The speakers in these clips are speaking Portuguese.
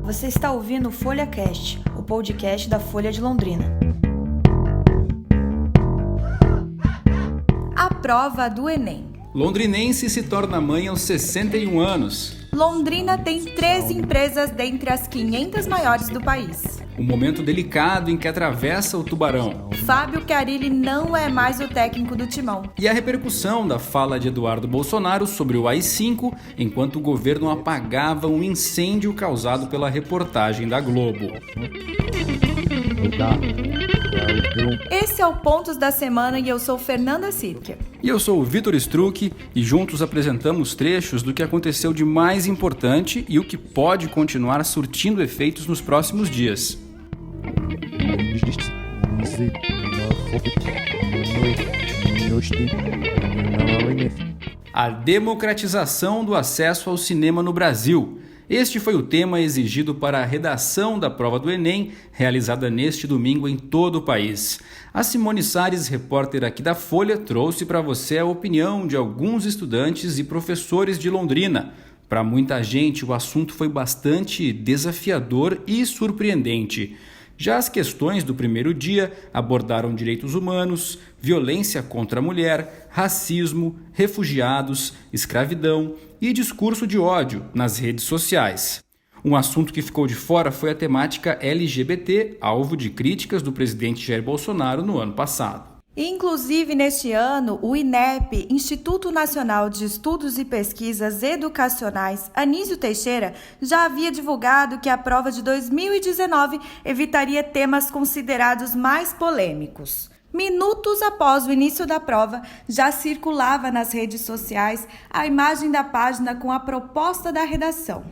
Você está ouvindo o FolhaCast, o podcast da Folha de Londrina. A prova do Enem. Londrinense se torna mãe aos 61 anos. Londrina tem 13 empresas dentre as 500 maiores do país. Um momento delicado em que atravessa o Tubarão. Fábio Carilli não é mais o técnico do Timão. E a repercussão da fala de Eduardo Bolsonaro sobre o AI-5, enquanto o governo apagava um incêndio causado pela reportagem da Globo. Esse é o Pontos da Semana e eu sou Fernanda Sirker. E eu sou o Vitor Struck e juntos apresentamos trechos do que aconteceu de mais importante e o que pode continuar surtindo efeitos nos próximos dias. A democratização do acesso ao cinema no Brasil. Este foi o tema exigido para a redação da prova do Enem, realizada neste domingo em todo o país. A Simone Salles, repórter aqui da Folha, trouxe para você a opinião de alguns estudantes e professores de Londrina. Para muita gente, o assunto foi bastante desafiador e surpreendente. Já as questões do primeiro dia abordaram direitos humanos, violência contra a mulher, racismo, refugiados, escravidão e discurso de ódio nas redes sociais. Um assunto que ficou de fora foi a temática LGBT, alvo de críticas do presidente Jair Bolsonaro no ano passado. Inclusive, neste ano, o INEP, Instituto Nacional de Estudos e Pesquisas Educacionais, Anísio Teixeira, já havia divulgado que a prova de 2019 evitaria temas considerados mais polêmicos. Minutos após o início da prova, já circulava nas redes sociais a imagem da página com a proposta da redação.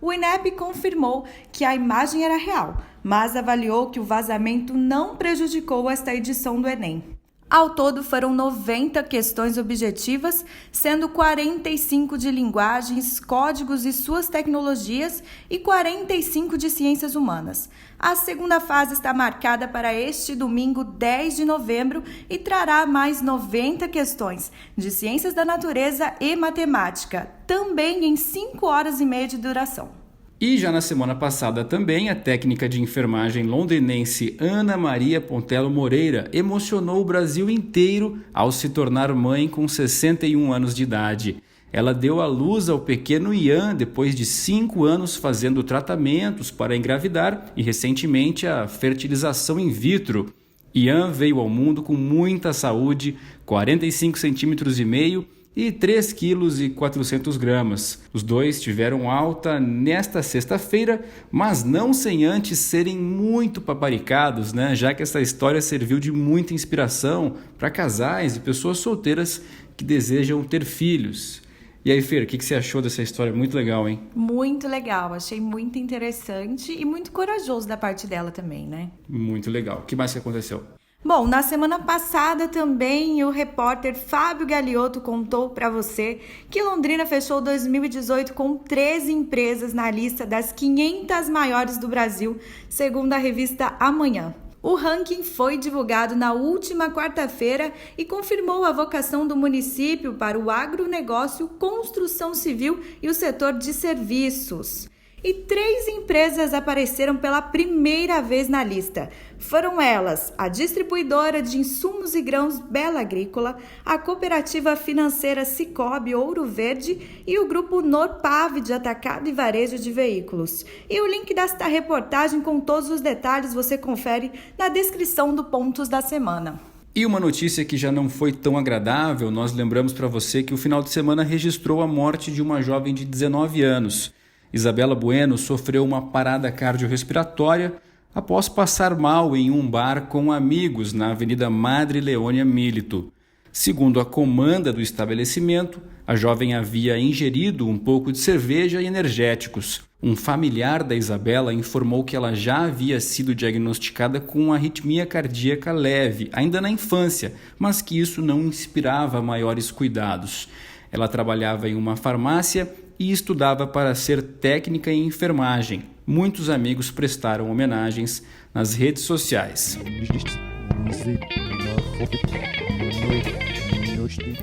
O INEP confirmou que a imagem era real, mas avaliou que o vazamento não prejudicou esta edição do Enem. Ao todo, foram 90 questões objetivas, sendo 45 de linguagens, códigos e suas tecnologias e 45 de ciências humanas. A segunda fase está marcada para este domingo, 10 de novembro, e trará mais 90 questões de ciências da natureza e matemática, também em 5 horas e meia de duração. E já na semana passada também, a técnica de enfermagem londrinense Ana Maria Pontello Moreira emocionou o Brasil inteiro ao se tornar mãe com 61 anos de idade. Ela deu à luz ao pequeno Ian depois de 5 anos fazendo tratamentos para engravidar e recentemente a fertilização in vitro. Ian veio ao mundo com muita saúde, 45 centímetros e meio, e 3,4 kg. Os dois tiveram alta nesta sexta-feira, mas não sem antes serem muito paparicados, né? Já que essa história serviu de muita inspiração para casais e pessoas solteiras que desejam ter filhos. E aí, Fer, o que você achou dessa história? Muito legal, hein? Muito legal, achei muito interessante e muito corajoso da parte dela também, né? Muito legal. O que mais que aconteceu? Bom, na semana passada também o repórter Fábio Galiotto contou para você que Londrina fechou 2018 com 13 empresas na lista das 500 maiores do Brasil, segundo a revista Amanhã. O ranking foi divulgado na última quarta-feira e confirmou a vocação do município para o agronegócio, construção civil e o setor de serviços. E 3 empresas apareceram pela primeira vez na lista. Foram elas a distribuidora de insumos e grãos Bela Agrícola, a cooperativa financeira Cicobi Ouro Verde e o grupo Norpav de atacado e varejo de veículos. E o link desta reportagem com todos os detalhes você confere na descrição do Pontos da Semana. E uma notícia que já não foi tão agradável, nós lembramos para você que o final de semana registrou a morte de uma jovem de 19 anos. Isabela Bueno sofreu uma parada cardiorrespiratória após passar mal em um bar com amigos na Avenida Madre Leônia Milito. Segundo a comanda do estabelecimento, a jovem havia ingerido um pouco de cerveja e energéticos. Um familiar da Isabela informou que ela já havia sido diagnosticada com arritmia cardíaca leve, ainda na infância, mas que isso não inspirava maiores cuidados. Ela trabalhava em uma farmácia e estudava para ser técnica em enfermagem. Muitos amigos prestaram homenagens nas redes sociais.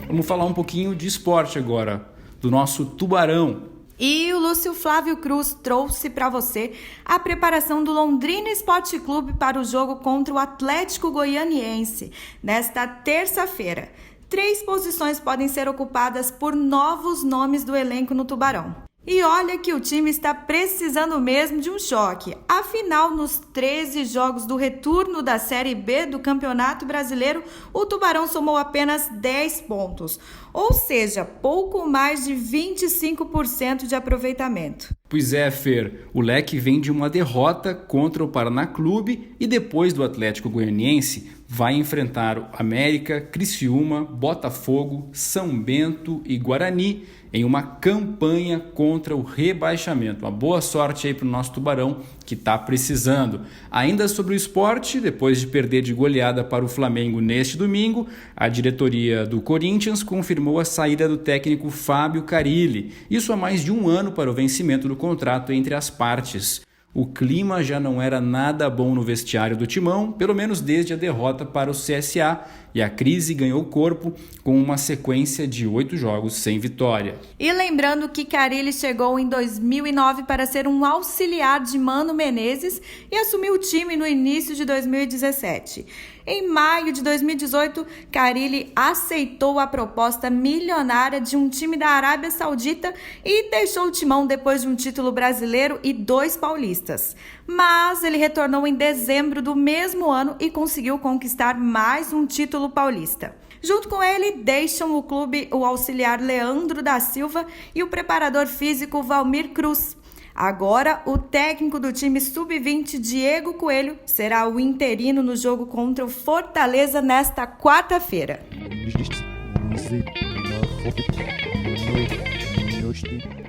Vamos falar um pouquinho de esporte agora, do nosso Tubarão. E o Lúcio Flávio Cruz trouxe para você a preparação do Londrina Esporte Clube para o jogo contra o Atlético Goianiense, nesta terça-feira. 3 posições podem ser ocupadas por novos nomes do elenco no Tubarão. E olha que o time está precisando mesmo de um choque. Afinal, nos 13 jogos do retorno da Série B do Campeonato Brasileiro, o Tubarão somou apenas 10 pontos, ou seja, pouco mais de 25% de aproveitamento. Pois é, Fer, o Leque vem de uma derrota contra o Paraná Clube e depois do Atlético Goianiense vai enfrentar o América, Criciúma, Botafogo, São Bento e Guarani em uma campanha contra o rebaixamento. Uma boa sorte aí para o nosso Tubarão, que está precisando. Ainda sobre o esporte, depois de perder de goleada para o Flamengo neste domingo, a diretoria do Corinthians confirmou a saída do técnico Fábio Carille. Isso há mais de um ano para o vencimento do contrato entre as partes. O clima já não era nada bom no vestiário do Timão, pelo menos desde a derrota para o CSA, e a crise ganhou corpo com uma sequência de 8 jogos sem vitória. E lembrando que Carille chegou em 2009 para ser um auxiliar de Mano Menezes e assumiu o time no início de 2017. Em maio de 2018, Carille aceitou a proposta milionária de um time da Arábia Saudita e deixou o Timão depois de um título brasileiro e 2 paulistas. Mas ele retornou em dezembro do mesmo ano e conseguiu conquistar mais um título paulista. Junto com ele, deixam o clube o auxiliar Leandro da Silva e o preparador físico Valmir Cruz. Agora, o técnico do time sub-20, Diego Coelho, será o interino no jogo contra o Fortaleza nesta quarta-feira.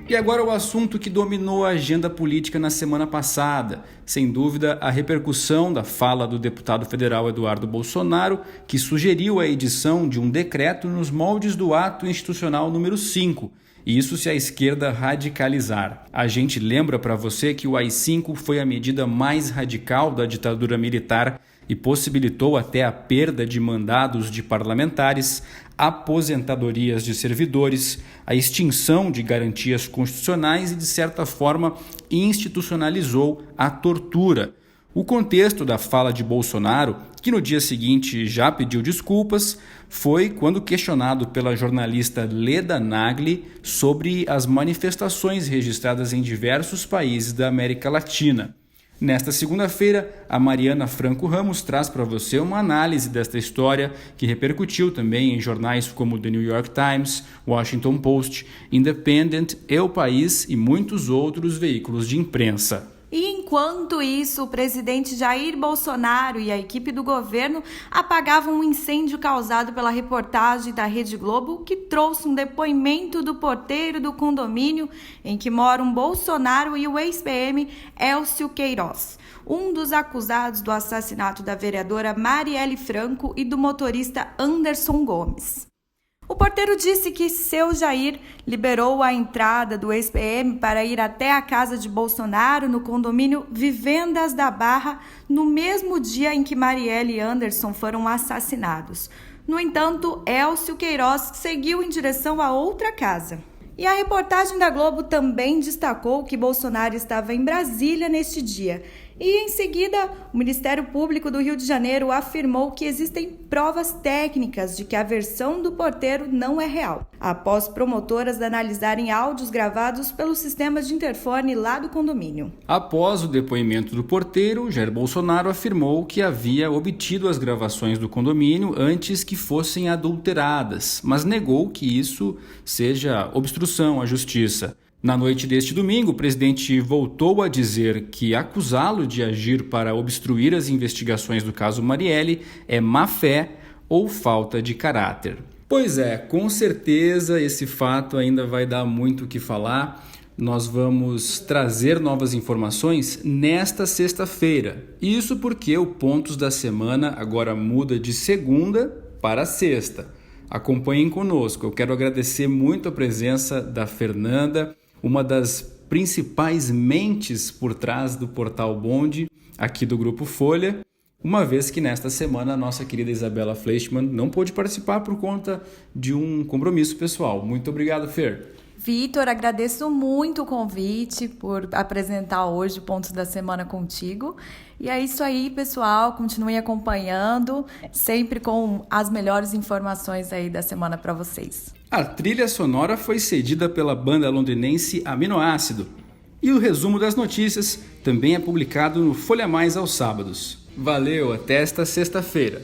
E agora o assunto que dominou a agenda política na semana passada. Sem dúvida, a repercussão da fala do deputado federal Eduardo Bolsonaro, que sugeriu a edição de um decreto nos moldes do ato institucional número 5. E isso se a esquerda radicalizar. A gente lembra para você que o AI-5 foi a medida mais radical da ditadura militar e possibilitou até a perda de mandados de parlamentares, aposentadorias de servidores, a extinção de garantias constitucionais e, de certa forma, institucionalizou a tortura. O contexto da fala de Bolsonaro, que no dia seguinte já pediu desculpas, foi quando questionado pela jornalista Leda Nagli sobre as manifestações registradas em diversos países da América Latina. Nesta segunda-feira, a Mariana Franco Ramos traz para você uma análise desta história que repercutiu também em jornais como The New York Times, Washington Post, Independent, El País e muitos outros veículos de imprensa. E enquanto isso, o presidente Jair Bolsonaro e a equipe do governo apagavam um incêndio causado pela reportagem da Rede Globo, que trouxe um depoimento do porteiro do condomínio em que moram Bolsonaro e o ex-PM Elcio Queiroz, um dos acusados do assassinato da vereadora Marielle Franco e do motorista Anderson Gomes. O porteiro disse que seu Jair liberou a entrada do ex-PM para ir até a casa de Bolsonaro no condomínio Vivendas da Barra no mesmo dia em que Marielle e Anderson foram assassinados. No entanto, Elcio Queiroz seguiu em direção a outra casa. E a reportagem da Globo também destacou que Bolsonaro estava em Brasília neste dia. E, em seguida, o Ministério Público do Rio de Janeiro afirmou que existem provas técnicas de que a versão do porteiro não é real, após promotoras analisarem áudios gravados pelos sistemas de interfone lá do condomínio. Após o depoimento do porteiro, Jair Bolsonaro afirmou que havia obtido as gravações do condomínio antes que fossem adulteradas, mas negou que isso seja obstrução à justiça. Na noite deste domingo, o presidente voltou a dizer que acusá-lo de agir para obstruir as investigações do caso Marielle é má-fé ou falta de caráter. Pois é, com certeza esse fato ainda vai dar muito o que falar. Nós vamos trazer novas informações nesta sexta-feira. Isso porque o Pontos da Semana agora muda de segunda para sexta. Acompanhem conosco. Eu quero agradecer muito a presença da Fernanda, uma das principais mentes por trás do Portal Bonde, aqui do Grupo Folha, uma vez que nesta semana a nossa querida Isabela Fleischmann não pôde participar por conta de um compromisso pessoal. Muito obrigado, Fer. Vitor, agradeço muito o convite por apresentar hoje o Pontos da Semana contigo. E é isso aí, pessoal. Continue acompanhando, sempre com as melhores informações aí da semana para vocês. A trilha sonora foi cedida pela banda londrinense Aminoácido. E o resumo das notícias também é publicado no Folha Mais aos sábados. Valeu, até esta sexta-feira.